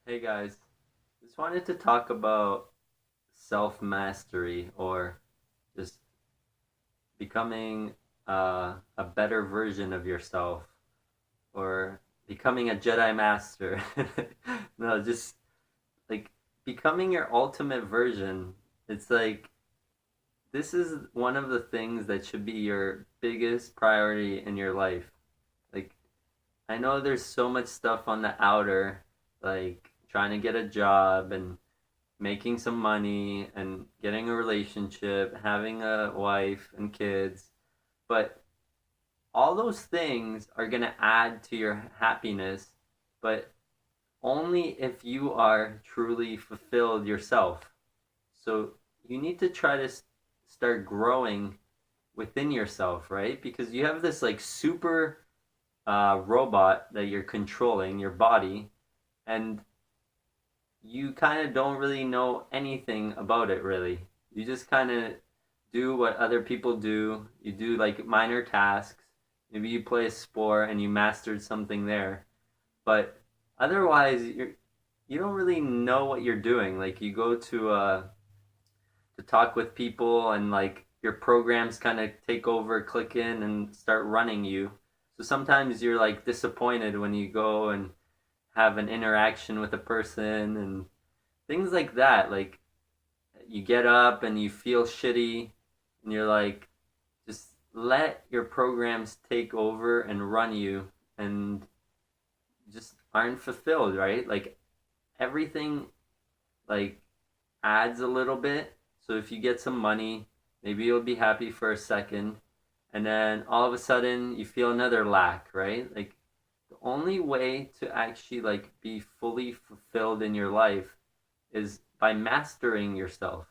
Hey guys, just wanted to talk about self mastery or just becoming a better version of yourself or becoming a Jedi Master. No, just like becoming your ultimate version. It's like this is one of the things that should be your biggest priority in your life. Like, I know there's so much stuff on the outer, like trying to get a job and making some money and getting a relationship, having a wife and kids. But all those things are going to add to your happiness, but only if you are truly fulfilled yourself. So you need to try to start growing within yourself, right? Because you have this like super robot that you're controlling, your body, and you kind of don't really know anything about it really. You just kind of do what other people do. You do like minor tasks. Maybe you play a sport and you mastered something there. But otherwise you don't really know what you're doing. Like you go to talk with people and like your programs kind of take over, click in and start running you. So sometimes you're like disappointed when you go and have an interaction with a person and things like that. Like you get up and you feel shitty and you're like, just let your programs take over and run you and just aren't fulfilled, right? Like everything like adds a little bit. So if you get some money, maybe you'll be happy for a second and then all of a sudden you feel another lack, right? Like the only way to actually like be fully fulfilled in your life is by mastering yourself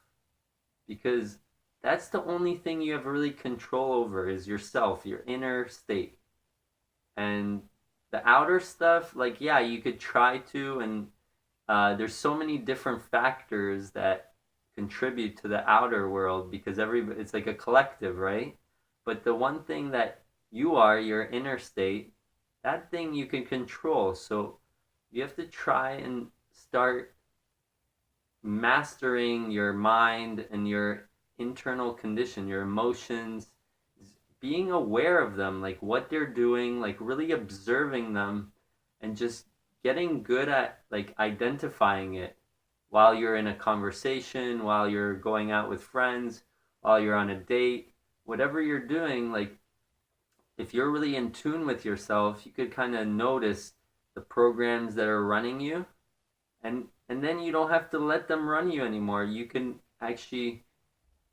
because that's the only thing you have really control over is yourself, your inner state. And the outer stuff, like, yeah, you could try to, and there's so many different factors that contribute to the outer world because it's like a collective, right? But the one thing that you are, your inner state, that thing you can control. So you have to try and start mastering your mind and your internal condition, your emotions, being aware of them, like what they're doing, like really observing them and just getting good at like identifying it while you're in a conversation, while you're going out with friends, while you're on a date, whatever you're doing, like if you're really in tune with yourself, you could kind of notice the programs that are running you and then you don't have to let them run you anymore. You can actually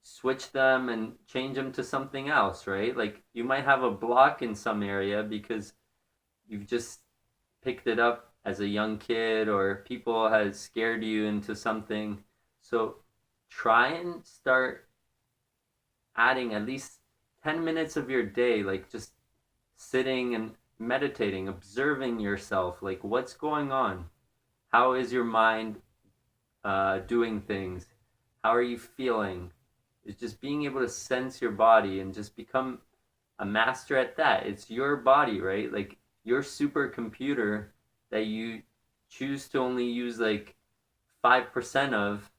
switch them and change them to something else, right? Like you might have a block in some area because you've just picked it up as a young kid or people has scared you into something. So try and start adding at least 10 minutes of your day like just sitting and meditating, observing yourself, like what's going on? How is your mind doing things? How are you feeling? It's just being able to sense your body and just become a master at that. It's your body, right? Like your supercomputer that you choose to only use like 5% of,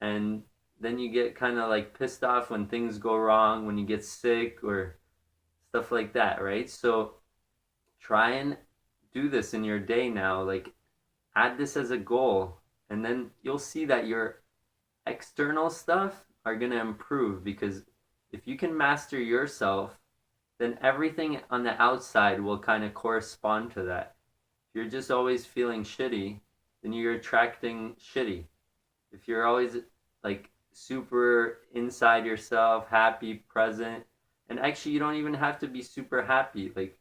and then you get kind of like pissed off when things go wrong, when you get sick or stuff like that, right? So try and do this in your day now. Like add this as a goal, and then you'll see that your external stuff are going to improve because if you can master yourself, then everything on the outside will kind of correspond to that. If you're just always feeling shitty, then you're attracting shitty. If you're always like super inside yourself, happy, present, and actually you don't even have to be super happy. Like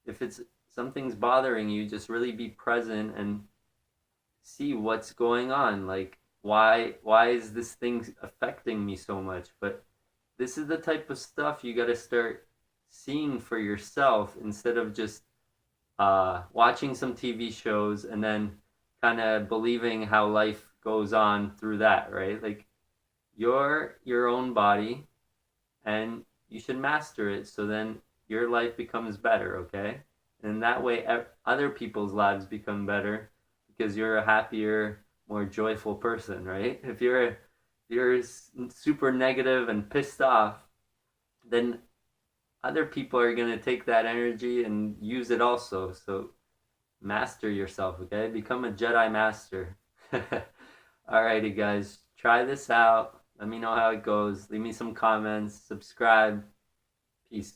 if it's something's bothering you, just really be present and see what's going on. Like why is this thing affecting me so much? But this is the type of stuff you got to start seeing for yourself instead of just watching some TV shows and then kind of believing how life goes on through that, right? Like you're your own body and you should master it so then your life becomes better, okay? And that way other people's lives become better because you're a happier, more joyful person, right? If you're super negative and pissed off, then other people are going to take that energy and use it also. So master yourself, okay? Become a Jedi master. Alrighty, guys, try this out. Let me know how it goes. Leave me some comments, subscribe. Peace.